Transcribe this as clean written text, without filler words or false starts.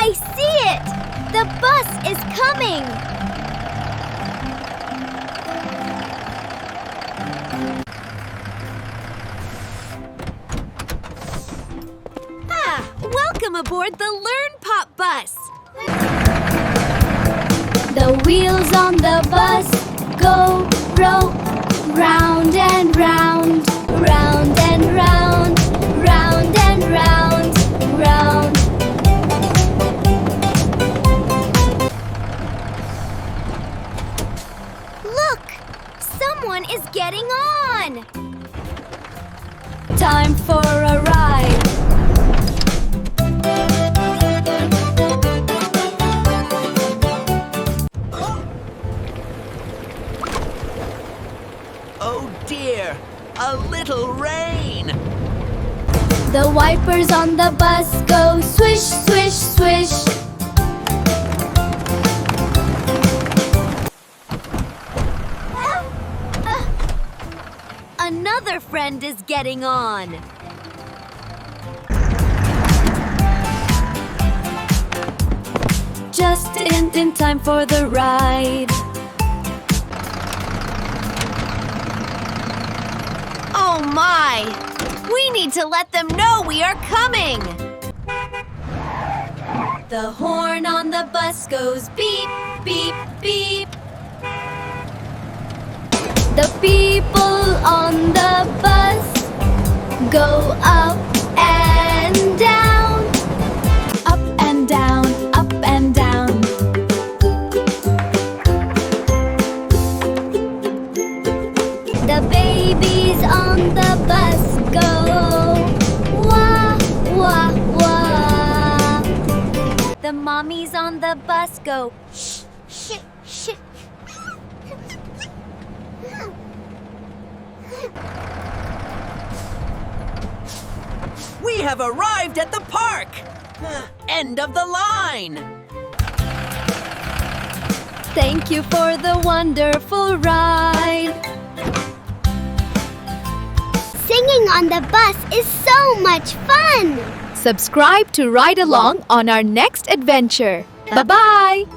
I see it! The bus is coming! Welcome aboard the Learn Pop bus! The wheels on the bus go round and round, round and round, round and round, round. Look! Someone is getting on! Time for a ride! Oh dear, a little rain. The wipers on the bus go swish, swish, swish. Another friend is getting on. Just in time for the ride. Oh my! We need to let them know we are coming! The horn on the bus goes beep, beep, beep. The people on the bus go up and down, up and down, up and down. The babies on the bus go wah, wah, wah. The mommies on the bus go shh, shh, shh. We have arrived at the park. End of the line. Thank you for the wonderful ride. Singing on the bus is so much fun. Subscribe to ride along on our next adventure. Bye-bye!